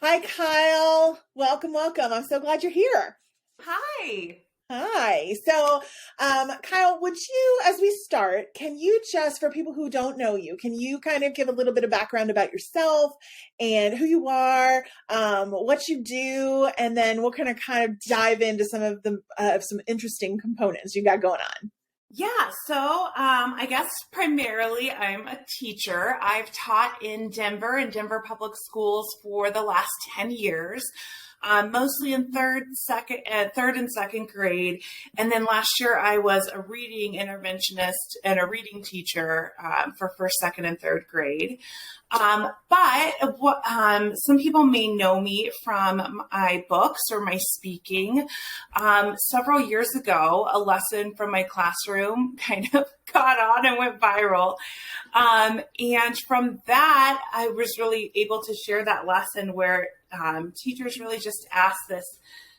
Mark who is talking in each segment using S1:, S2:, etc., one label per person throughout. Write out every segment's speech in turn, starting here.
S1: Hi, Kyle. Welcome, welcome. I'm so glad you're here.
S2: Hi.
S1: Hi. Kyle, would you, as we start, can you just, for people who don't know you, can you kind of give a little bit of background about yourself and who you are, what you do, and then we'll kind of dive into some of the some interesting components you got going on.
S2: I guess primarily I'm a teacher. I've taught in Denver Public Schools for the last 10 years. Mostly in third and second grade. And then last year I was a reading interventionist and a reading teacher for first, second, and third grade. Some people may know me from my books or my speaking. Several years ago, a lesson from my classroom kind of caught on and went viral. And from that, I was really able to share that lesson where teachers really just ask this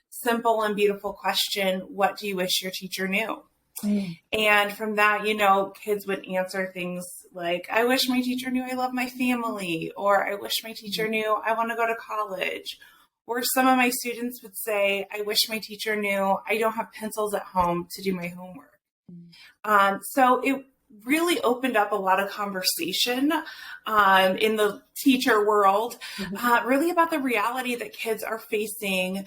S2: simple and beautiful question: what do you wish your teacher knew? And from that, kids would answer things like, I wish my teacher knew I love my family, or I wish my teacher knew I want to go to college. Or some of my students would say, I wish my teacher knew I don't have pencils at home to do my homework. So it really opened up a lot of conversation in the teacher world, really about the reality that kids are facing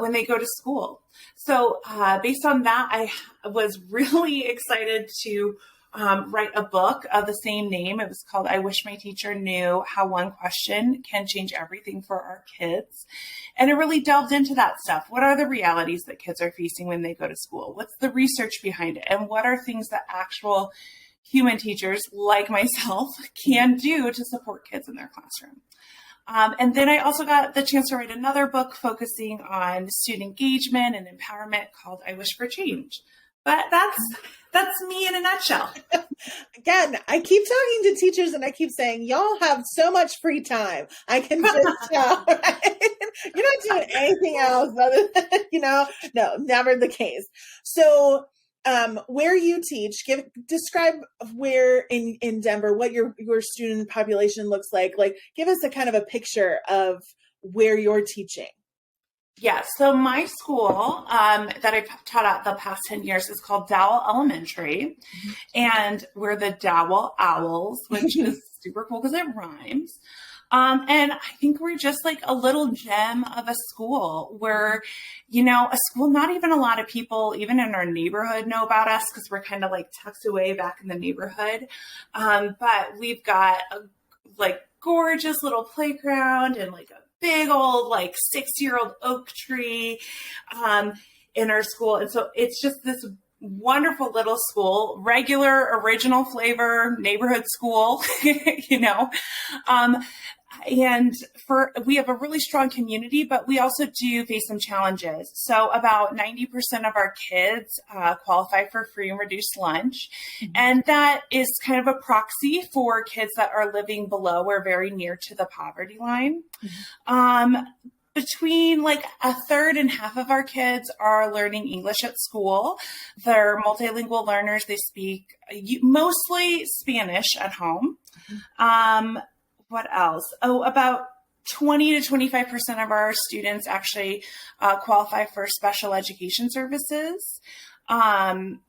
S2: when they go to school. So based on that, I was really excited to write a book of the same name. It was called I Wish My Teacher Knew How One Question Can Change Everything for Our Kids. And it really delved into that stuff. What are the realities that kids are facing when they go to school? What's the research behind it? And what are things that actual human teachers like myself can do to support kids in their classroom? And then I also got the chance to write another book focusing on student engagement and empowerment called I Wish for Change. But that's me in a nutshell.
S1: Again, I keep talking to teachers and I keep saying, y'all have so much free time. I can just tell, right? You're not doing anything else other than, no, never the case. So, where you teach, describe where in Denver, what your student population looks like. Like, give us a kind of a picture of where you're teaching.
S2: Yeah, so my school that I've taught at the past 10 years is called Dowell Elementary, and we're the Dowell Owls, which is super cool because it rhymes. And I think we're just like a little gem of a school where, a school not even a lot of people, even in our neighborhood, know about us because we're kind of like tucked away back in the neighborhood. But we've got a gorgeous little playground and like a big old 6-year-old oak tree in our school. And so it's just this wonderful little school, regular, original flavor neighborhood school, and we have a really strong community, but we also do face some challenges. So about 90% of our kids qualify for free and reduced lunch. And that is kind of a proxy for kids that are living below or very near to the poverty line. Between a third and half of our kids are learning English at school. They're multilingual learners. They speak mostly Spanish at home. What else? About 20 to 25% of our students actually qualify for special education services. And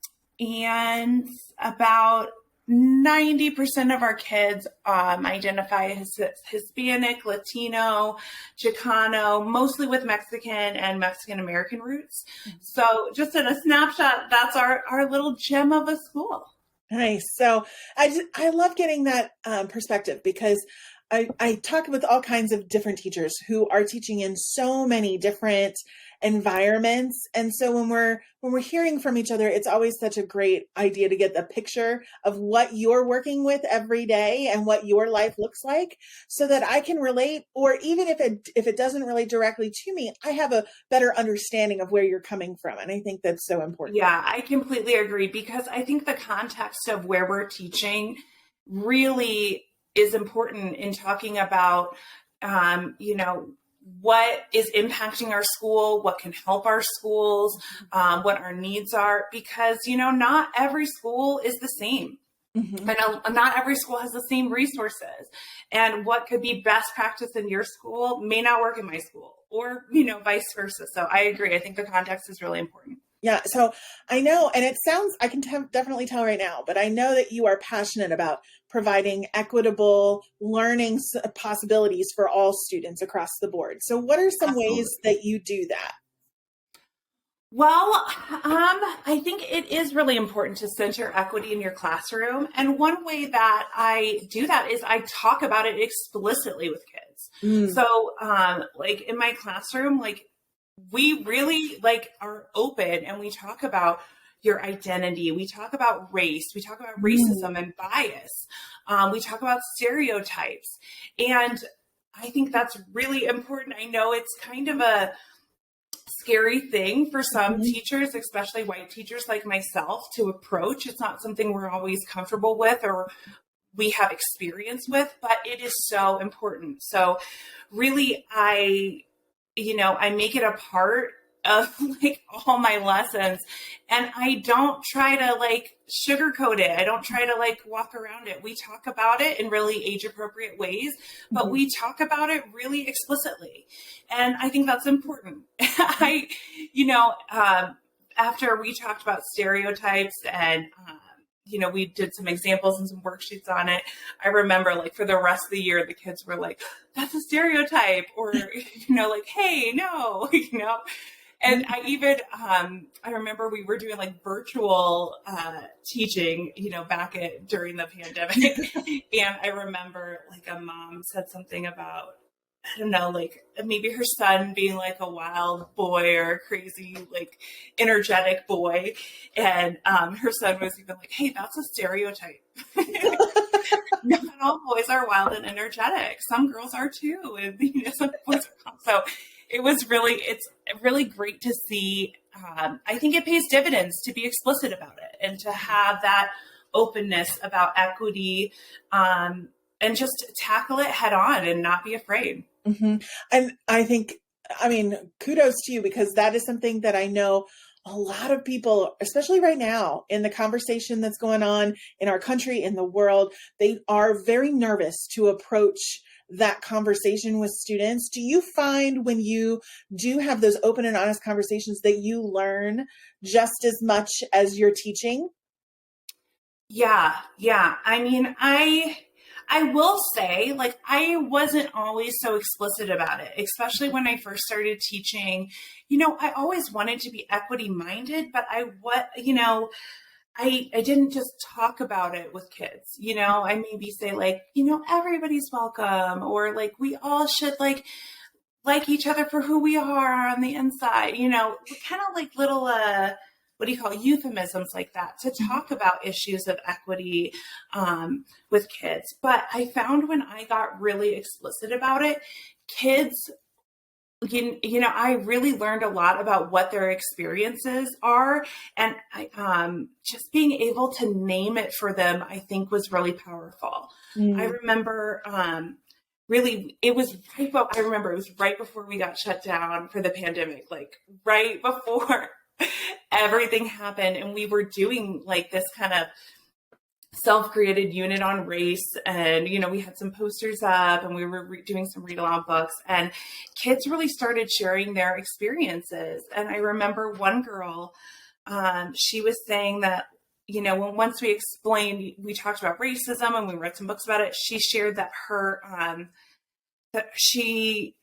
S2: about 90% of our kids identify as Hispanic, Latino, Chicano, mostly with Mexican and Mexican American roots. So just in a snapshot, that's our little gem of a school.
S1: Nice. So I love getting that perspective because I talk with all kinds of different teachers who are teaching in so many different environments. And so when we're hearing from each other, it's always such a great idea to get the picture of what you're working with every day and what your life looks like so that I can relate, or even if it doesn't relate directly to me, I have a better understanding of where you're coming from. And I think that's so important.
S2: Yeah, I completely agree because I think the context of where we're teaching really is important in talking about, what is impacting our school, what can help our schools, what our needs are, because, not every school is the same.
S1: Mhm.
S2: And not every school has the same resources. And what could be best practice in your school may not work in my school, or, vice versa. So I agree. I think the context is really important.
S1: Yeah. So I know, and it sounds, I can definitely tell right now, but I know that you are passionate about providing equitable learning possibilities for all students across the board. So what are some ways
S2: Absolutely.
S1: that you do that?
S2: Well, I think it is really important to center equity in your classroom. And one way that I do that is I talk about it explicitly with kids.
S1: Mm.
S2: So, like in my classroom, like we really like are open and we talk about your identity. We talk about race. We talk about racism and bias. We talk about stereotypes. And I think that's really important. I know it's kind of a scary thing for some teachers, especially white teachers like myself, to approach. It's not something we're always comfortable with or we have experience with, but it is so important. So really, I make it a part of like all my lessons, and I don't try to like sugarcoat it. I don't try to like walk around it. We talk about it in really age appropriate ways, but we talk about it really explicitly. And I think that's important. After we talked about stereotypes and, we did some examples and some worksheets on it. I remember like for the rest of the year, the kids were like, that's a stereotype, or, like, hey, no, And I remember we were doing like virtual teaching, during the pandemic. And I remember like a mom said something about, I don't know, like maybe her son being like a wild boy or a crazy, like energetic boy. And her son was even like, hey, that's a stereotype. Not all boys are wild and energetic. Some girls are too. And some boys are not. So it's really great to see. I think it pays dividends to be explicit about it and to have that openness about equity, and just tackle it head on and not be afraid.
S1: Mm-hmm. And kudos to you, because that is something that I know a lot of people, especially right now in the conversation that's going on in our country, in the world, they are very nervous to approach that conversation with students. Do you find when you do have those open and honest conversations that you learn just as much as you're teaching?
S2: Yeah. I mean, I will say, like, I wasn't always so explicit about it, especially when I first started teaching. I always wanted to be equity minded, but I didn't just talk about it with kids. I maybe say like, everybody's welcome, or like we all should like each other for who we are on the inside, kind of like little what do you call euphemisms like that to talk about issues of equity with kids. But I found when I got really explicit about it, kids, I really learned a lot about what their experiences are. And just being able to name it for them, I think was really powerful. I remember I remember it was right before we got shut down for the pandemic, like right before everything happened. And we were doing like this kind of self-created unit on race, and we had some posters up and we were doing some read aloud books, and kids really started sharing their experiences. And I remember one girl, she was saying that once we talked about racism and we read some books about it, she shared that she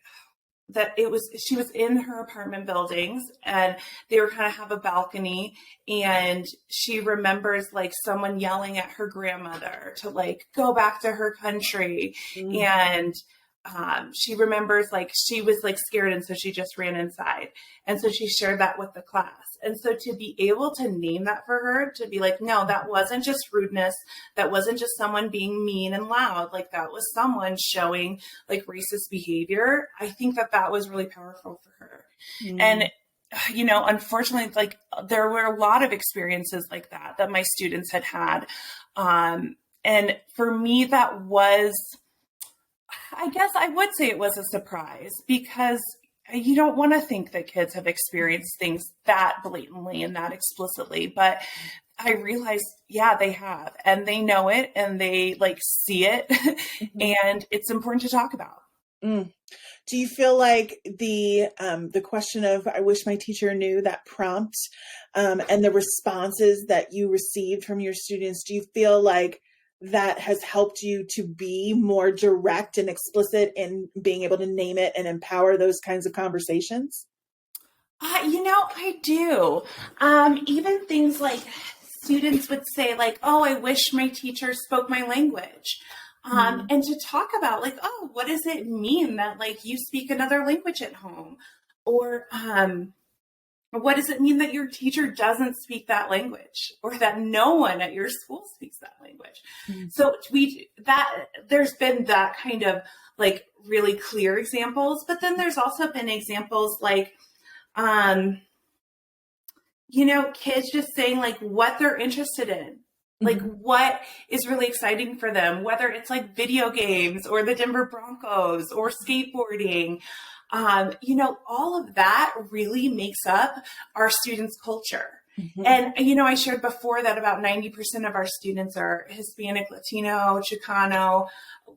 S2: was in her apartment buildings, and they were kind of have a balcony, and she remembers like someone yelling at her grandmother to like go back to her country. And she remembers like she was like scared, and so she just ran inside, and so she shared that with the class. And so to be able to name that for her, to be like, no, that wasn't just rudeness, that wasn't just someone being mean and loud, like that was someone showing like racist behavior, I think that was really powerful for her. And unfortunately, like there were a lot of experiences like that my students had. And for me, that was, I guess I would say it was a surprise, because you don't want to think that kids have experienced things that blatantly and that explicitly. But I realized, yeah, they have, and they know it, and they like see it,
S1: Mhm.
S2: and it's important to talk about.
S1: Mm. Do you feel like the question of "I wish my teacher knew" that prompt, and the responses that you received from your students? Do you feel like that has helped you to be more direct and explicit in being able to name it and empower those kinds of conversations?
S2: I do. Even things like students would say, like, "Oh, I wish my teacher spoke my language."
S1: Mm.
S2: And to talk about, like, "Oh, what does it mean that like you speak another language at home?" Or what does it mean that your teacher doesn't speak that language, or that no one at your school speaks that language?
S1: Mm.
S2: So there's been that kind of like really clear examples, but then there's also been examples like, um, kids just saying like what they're interested in, like
S1: Mhm.
S2: what is really exciting for them, whether it's like video games or the Denver Broncos or skateboarding. All of that really makes up our students' culture.
S1: Mhm.
S2: And, I shared before that about 90% of our students are Hispanic, Latino, Chicano,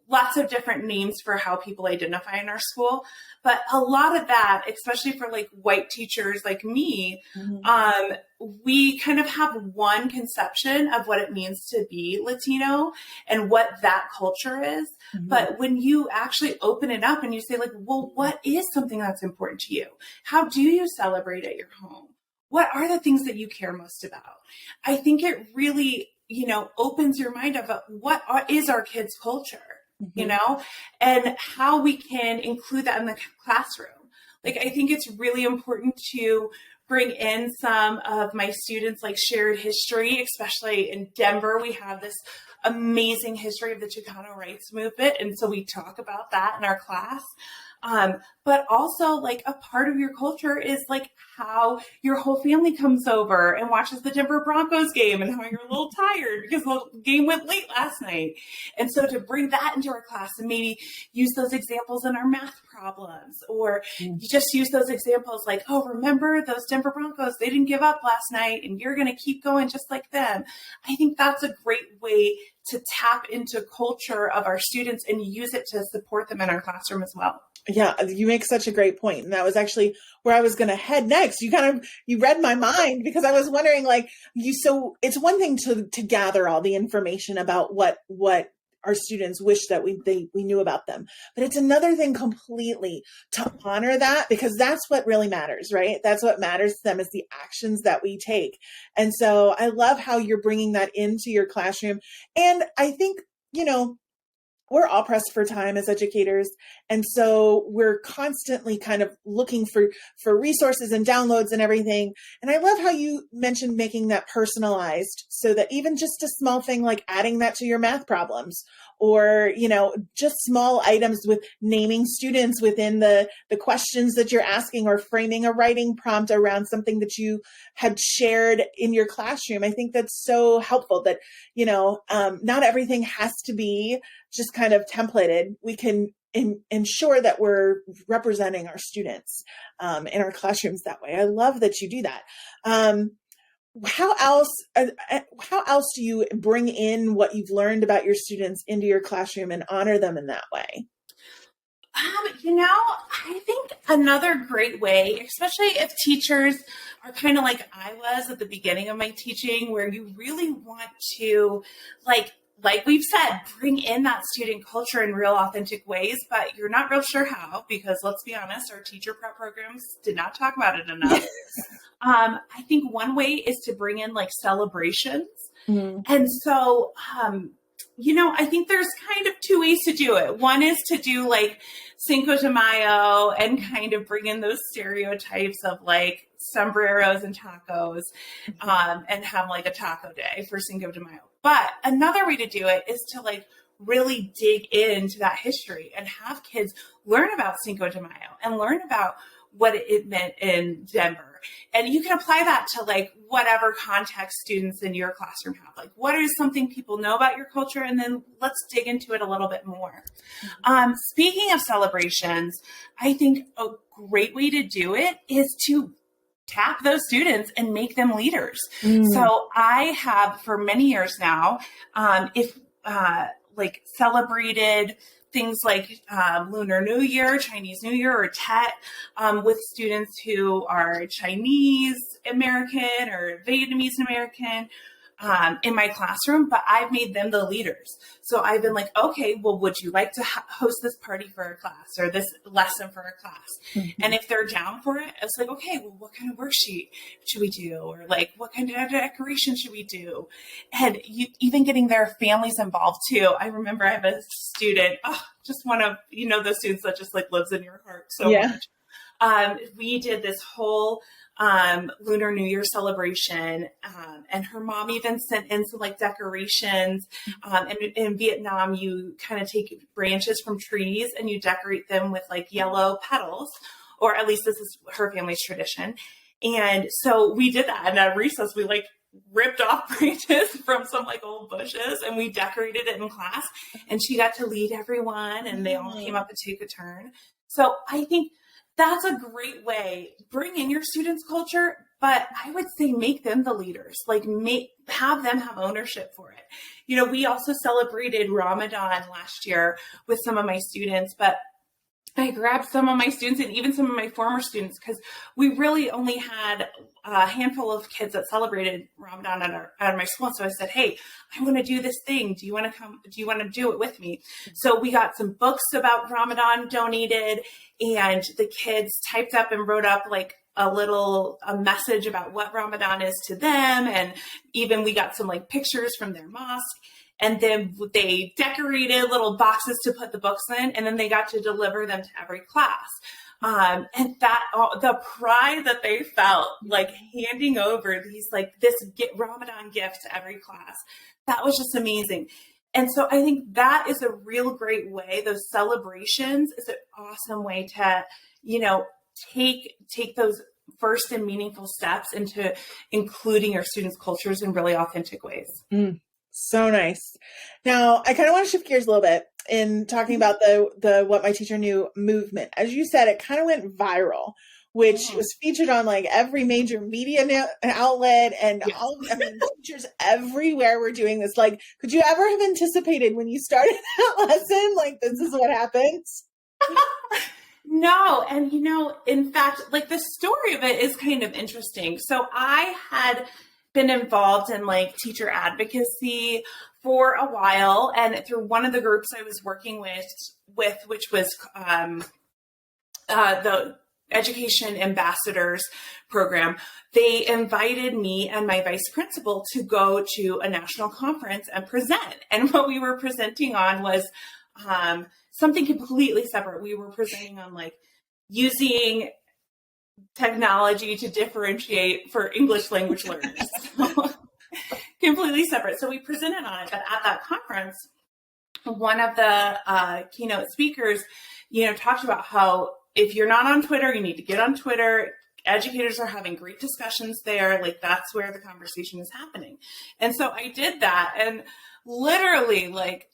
S2: lots of different names for how people identify in our school. But a lot of that, especially for like white teachers like me,
S1: Mhm.
S2: um, we kind of have one conception of what it means to be Latino and what that culture is.
S1: Mhm.
S2: But when you actually open it up and you say, like, well, what is something that's important to you? How do you celebrate at your home? What are the things that you care most about? I think it really, opens your mind of is our kids' culture,
S1: Mhm.
S2: and how we can include that in the classroom. Like, I think it's really important to bring in some of my students like shared history, especially in Denver. We have this amazing history of the Chicano rights movement. And so we talk about that in our class. But also, like, a part of your culture is like how your whole family comes over and watches the Denver Broncos game, and how you're a little tired because the game went late last night. And so to bring that into our class and maybe use those examples in our math problems, or
S1: Mm.
S2: you just use those examples like, "Oh, remember those Denver Broncos? They didn't give up last night, and you're going to keep going just like them." I think that's a great way to tap into culture of our students and use it to support them in our classroom as well.
S1: Yeah, you make such a great point. And that was actually where I was going to head next. You read my mind, because I was wondering, like, so it's one thing to gather all the information about what our students wish that we knew about them. But it's another thing completely to honor that, because that's what really matters, right? That's what matters to them, is the actions that we take. And so I love how you're bringing that into your classroom. And I think, you know, we're all pressed for time as educators, and so we're constantly kind of looking for resources and downloads and everything. And I love how you mentioned making that personalized, so that even just a small thing like adding that to your math problems, or just small items with naming students within the questions that you're asking, or framing a writing prompt around something that you had shared in your classroom. I think that's so helpful, that not everything has to be just kind of templated. We can ensure that we're representing our students in our classrooms that way. I love that you do that. Um, how else how else do you bring in what you've learned about your students into your classroom and honor them in that way?
S2: I think another great way, especially if teachers are kind of like I was at the beginning of my teaching, where you really want to, like we've said, bring in that student culture in real authentic ways, but you're not real sure how, because let's be honest, our teacher prep programs did not talk about it enough. I think one way is to bring in like celebrations.
S1: Mm.
S2: And so, I think there's kind of two ways to do it. One is to do like Cinco de Mayo and kind of bring in those stereotypes of like sombreros and tacos, and have like a taco day for Cinco de Mayo. But another way to do it is to like really dig into that history and have kids learn about Cinco de Mayo and learn about what it meant in Denver. And you can apply that to like whatever context students in your classroom have. Like, what is something people know about your culture? And then let's dig into it a little bit more. Speaking of celebrations, I think a great way to do it is to tap those students and make them leaders.
S1: Mm.
S2: So I have for many years now, if like celebrated things like Lunar New Year, Chinese New Year, or Tet with students who are Chinese American or Vietnamese American in my classroom, but I've made them the leaders. So I've been like, okay, well, would you like to host this party for a class or this lesson for a class? Mm-hmm. And if they're down for it, it's like, okay, well, what kind of worksheet should we do? Or like, what kind of decoration should we do? And even getting their families involved too. I remember I have a student, just one of, those students that just like lives in your heart so much. We did this whole Lunar New Year celebration. And her mom even sent in some like decorations. And in Vietnam, you kind of take branches from trees and you decorate them with like yellow petals, or at least this is her family's tradition. And so we did that. And at recess, we like ripped off branches from some like old bushes and we decorated it in class, and she got to lead everyone and they all came up and took a turn. So I think that's a great way. Bring in your students' culture, but I would say make them the leaders. Like have them have ownership for it. We also celebrated Ramadan last year with some of my students, but I grabbed some of my students and even some of my former students because we really only had a handful of kids that celebrated Ramadan at my school. And so I said, hey, I want to do this thing. Do you want to come? Do you want to do it with me? So we got some books about Ramadan donated, and the kids typed up and wrote up like a message about what Ramadan is to them. And even we got some like pictures from their mosque. And then they decorated little boxes to put the books in, and then they got to deliver them to every class. And that the pride that they felt like handing over this Ramadan gift to every class, that was just amazing. And so I think that is a real great way. Those celebrations is an awesome way to, take those first and meaningful steps into including your students' cultures in really authentic ways.
S1: Mm. So nice. Now, I kind of want to shift gears a little bit in talking about the What My Teacher Knew movement. As you said, it kind of went viral, which was featured on like every major media outlet, and teachers everywhere were doing this. Like, could you ever have anticipated when you started that lesson, like this is what happens?
S2: No. And, in fact, like the story of it is kind of interesting. So I had been involved in like teacher advocacy for a while, and through one of the groups I was working with which was the Education Ambassadors program, they invited me and my vice principal to go to a national conference and present. And what we were presenting on was something completely separate. We were presenting on like using technology to differentiate for English language learners. So, completely separate. So we presented on it, but at that conference, one of the keynote speakers, talked about how if you're not on Twitter, you need to get on Twitter. Educators are having great discussions there. Like that's where the conversation is happening. And so I did that, and literally like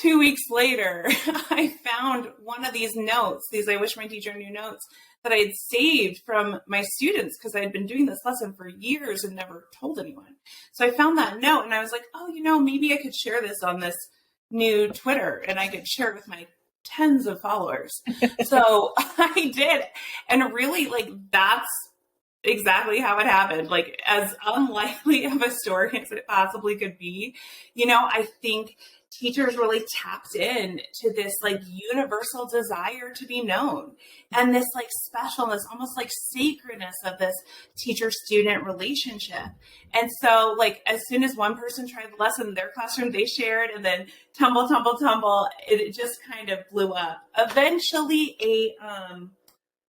S2: 2 weeks later, I found one of these notes, these I Wish My Teacher Knew notes that I had saved from my students because I had been doing this lesson for years and never told anyone. So I found that note and I was like, maybe I could share this on this new Twitter and I could share it with my tens of followers. So I did. And really, like, that's exactly how it happened. Like, as unlikely of a story as it possibly could be, I think teachers really tapped in to this like universal desire to be known and this like specialness, almost like sacredness of this teacher-student relationship. And so like as soon as one person tried the lesson in their classroom, they shared, and then tumble, it just kind of blew up. Eventually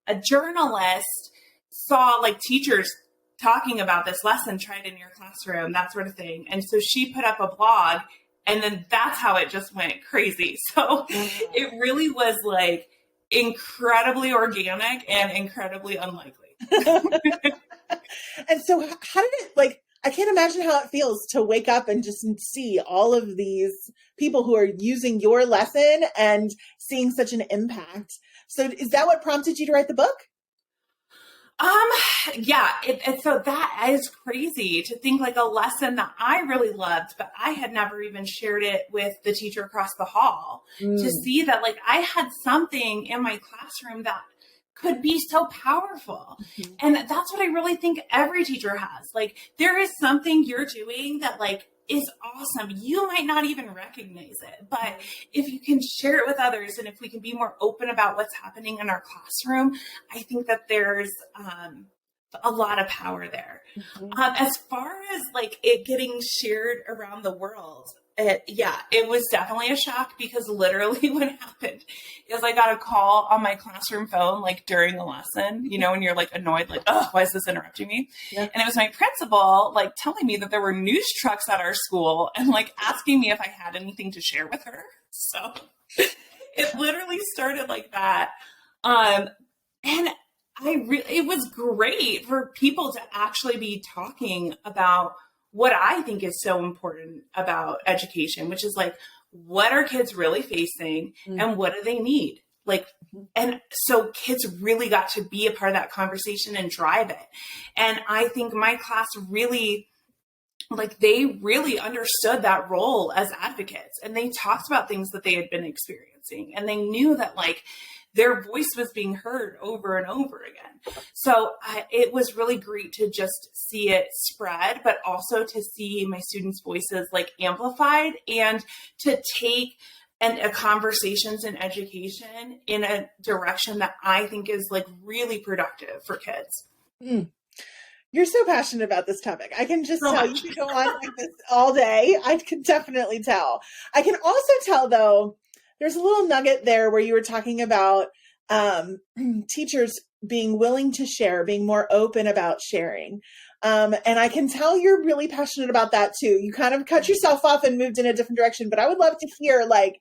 S2: a journalist saw like teachers talking about this lesson, tried in your classroom, that sort of thing. And so she put up a blog, and then that's how it just went crazy. So it really was like incredibly organic and incredibly unlikely.
S1: And so how did it, like, I can't imagine how it feels to wake up and just see all of these people who are using your lesson and seeing such an impact. So is that what prompted you to write the book?
S2: Um, yeah, so that is crazy to think like a lesson that I really loved, but I had never even shared it with the teacher across the hall, to
S1: Mm.
S2: see that like I had something in my classroom that could be so powerful.
S1: Mhm.
S2: And that's what I really think every teacher has. Like there is something you're doing that like is awesome. You might not even recognize it, but if you can share it with others and if we can be more open about what's happening in our classroom, I think that there's a lot of power there.
S1: Mhm.
S2: As far as like it getting shared around the world, it was definitely a shock, because literally what happened is I got a call on my classroom phone, like during a lesson, you know, and you're like annoyed, like, oh, why is this interrupting me?
S1: Yeah.
S2: And it was my principal, like telling me that there were news trucks at our school and like asking me if I had anything to share with her. So it literally started like that. And it was great for people to actually be talking about what I think is so important about education, which is like, what are kids really facing and what do they need? Like, and so kids really got to be a part of that conversation and drive it. And I think my class really, like, they really understood that role as advocates, and they talked about things that they had been experiencing, and they knew that like their voice was being heard over and over again. So it was really great to just see it spread, but also to see my students' voices like amplified, and to take conversations in education in a direction that I think is like really productive for kids.
S1: Mm. You're so passionate about this topic. I can just
S2: So
S1: tell.
S2: much.
S1: You could go on like this all day. I can definitely tell. I can also tell, though, there's a little nugget there where you were talking about teachers being willing to share, being more open about sharing. And I can tell you're really passionate about that too. You kind of cut yourself off and moved in a different direction, but I would love to hear, like,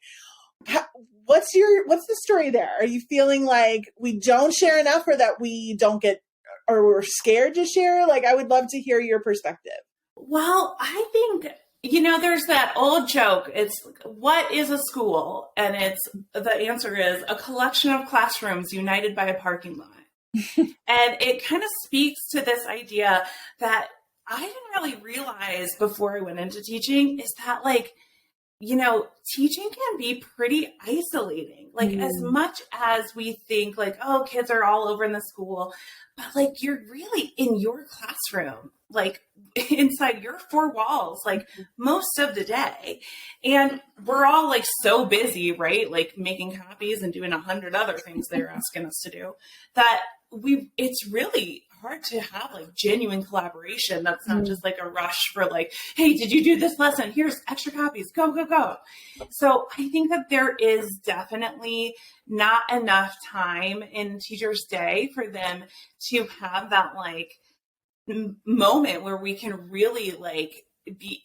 S1: what's the story there? Are you feeling like we don't share enough, or that we don't get, or we're scared to share? Like, I would love to hear your perspective.
S2: Well, I think, there's that old joke. It's, what is a school? And the answer is a collection of classrooms united by a parking lot. And it kind of speaks to this idea that I didn't really realize before I went into teaching, is that like, teaching can be pretty isolating. Like, as much as we think like, oh, kids are all over in the school, but like, you're really in your classroom, like inside your four walls, like most of the day. And we're all like so busy, right? Like making copies and doing 100 other things they're asking us to do, that it's really hard to have like genuine collaboration. That's not just like a rush for like, hey, did you do this lesson? Here's extra copies, go, go, go. So I think that there is definitely not enough time in teachers' day for them to have that like moment where we can really like be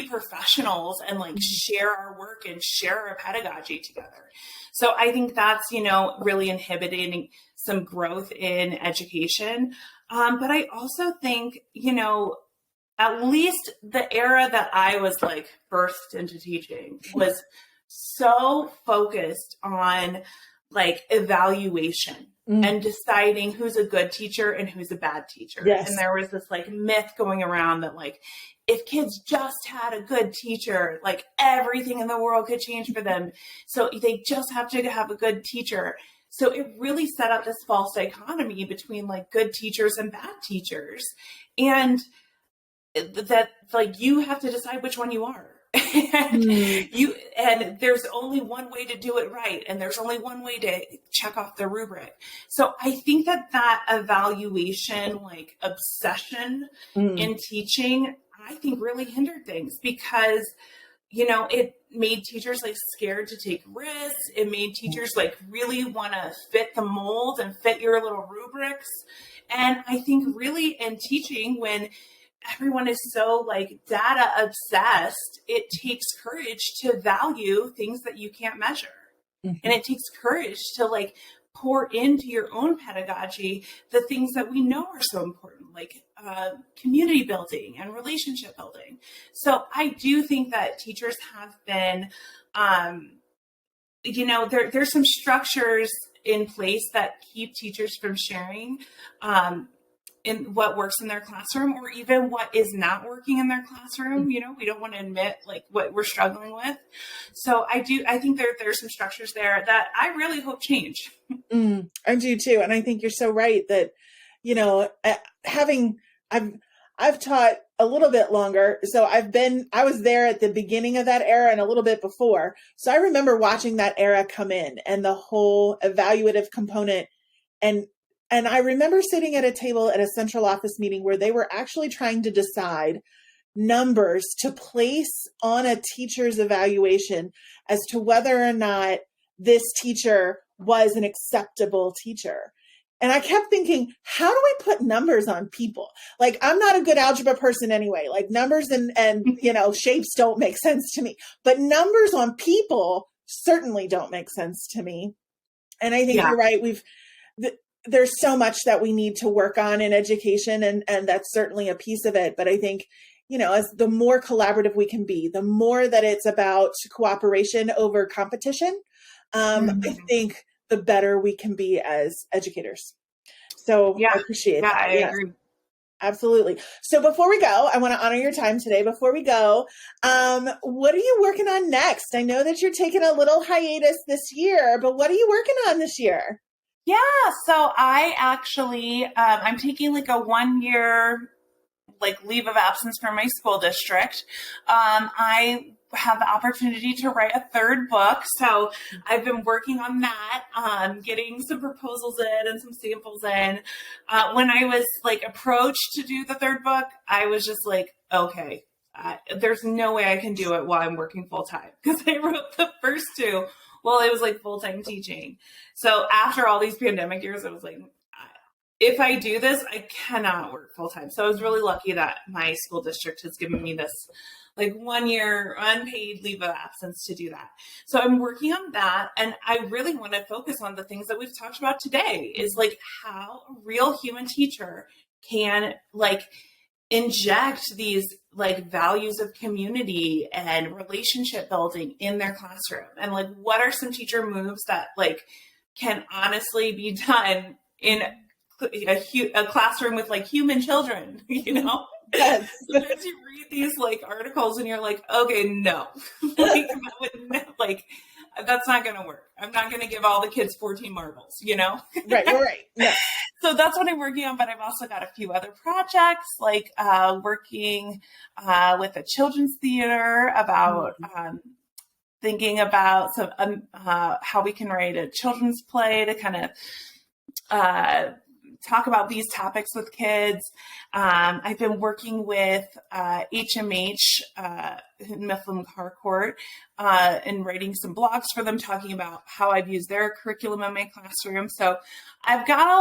S2: professionals and like share our work and share our pedagogy together. So I think that's, really inhibiting some growth in education. But I also think, at least the era that I was like birthed into teaching was so focused on like evaluation and deciding who's a good teacher and who's a bad teacher.
S1: Yes.
S2: And there was this like myth going around that like, if kids just had a good teacher, like everything in the world could change for them. So they just have to have a good teacher. So it really set up this false dichotomy between like good teachers and bad teachers. And that like, you have to decide which one you are. And there's only one way to do it right, and there's only one way to check off the rubric. So I think that evaluation like obsession in teaching, I think really hindered things, because it made teachers like scared to take risks. It made teachers like really want to fit the mold and fit your little rubrics. And I think really in teaching, when everyone is so like data obsessed, it takes courage to value things that you can't measure. And it takes courage to like pour into your own pedagogy the things that we know are so important, like community building and relationship building. So I do think that teachers have been, there's some structures in place that keep teachers from sharing in what works in their classroom, or even what is not working in their classroom. You know, we don't want to admit like what we're struggling with. So I think there's some structures there that I really hope change.
S1: I do too. And I think you're so right that, you know, I've taught a little bit longer. So I was there at the beginning of that era and a little bit before. So I remember watching that era come in and the whole evaluative component. And I remember sitting at a table at a central office meeting where they were actually trying to decide numbers to place on a teacher's evaluation as to whether or not this teacher was an acceptable teacher. And I kept thinking, how do we put numbers on people? Like, I'm not a good algebra person anyway. Like, numbers and you know, shapes don't make sense to me. But numbers on people certainly don't make sense to me. And I think you're right. There's so much that we need to work on in education, and that's certainly a piece of it. But I think, you know, as the more collaborative we can be, the more that it's about cooperation over competition, I think the better we can be as educators. So I appreciate that.
S2: I agree.
S1: Absolutely. So before we go, I want to honor your time today. Before we go, what are you working on next? I know that you're taking a little hiatus this year, but what are you working on this year?
S2: Yeah, so I actually, I'm taking like a 1 year like leave of absence from my school district. I have the opportunity to write a third book. So I've been working on that, getting some proposals in and some samples in. When I was like approached to do the third book, I was just like, okay, there's no way I can do it while I'm working full time, because I wrote the first two while I was like full-time teaching. So after all these pandemic years, I was like, if I do this, I cannot work full-time. So I was really lucky that my school district has given me this like 1 year unpaid leave of absence to do that. So I'm working on that. And I really want to focus on the things that we've talked about today, is like how a real human teacher can like inject these like values of community and relationship building in their classroom. And like, what are some teacher moves that like can honestly be done in a classroom with like human children, you know?
S1: Yes.
S2: Sometimes you read these like articles and you're like, okay, no, like that's not going to work. I'm not going to give all the kids 14 marbles, you know?
S1: Right. Yeah.
S2: So that's what I'm working on, but I've also got a few other projects, like working with a children's theater about thinking about some how we can write a children's play to kind of talk about these topics with kids. I've been working with HMH in Mifflin Harcourt and writing some blogs for them, talking about how I've used their curriculum in my classroom. So I got a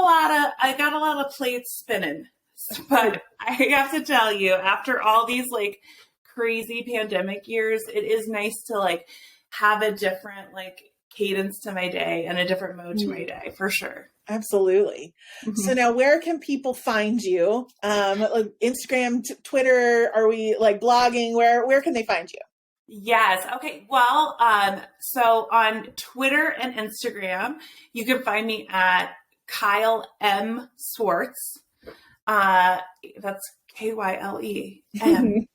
S2: lot of plates spinning. But I have to tell you, after all these like crazy pandemic years, it is nice to like have a different like cadence to my day and a different mode to my day, for sure.
S1: Absolutely. So now where can people find you? Like Instagram, Twitter, are we like blogging? Where can they find you?
S2: Yes. Okay. Well, so on Twitter and Instagram, you can find me at Kyle M. Swartz. That's KYLEM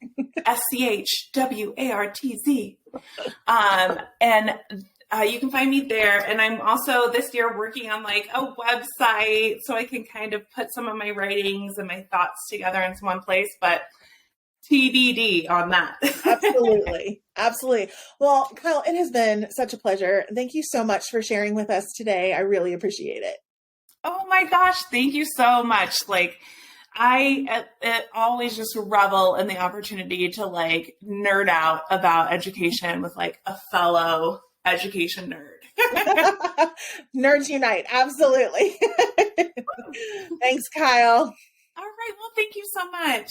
S2: SCHWARTZ. And you can find me there. And I'm also this year working on like a website so I can kind of put some of my writings and my thoughts together in one place, but TBD on that.
S1: Absolutely. Absolutely. Well, Kyle, it has been such a pleasure. Thank you so much for sharing with us today. I really appreciate it.
S2: Oh my gosh. Thank you so much. Like, I always just revel in the opportunity to like nerd out about education with like a fellow education nerd.
S1: Nerds unite. Absolutely. Thanks, Kyle.
S2: All right. Well, thank you so much.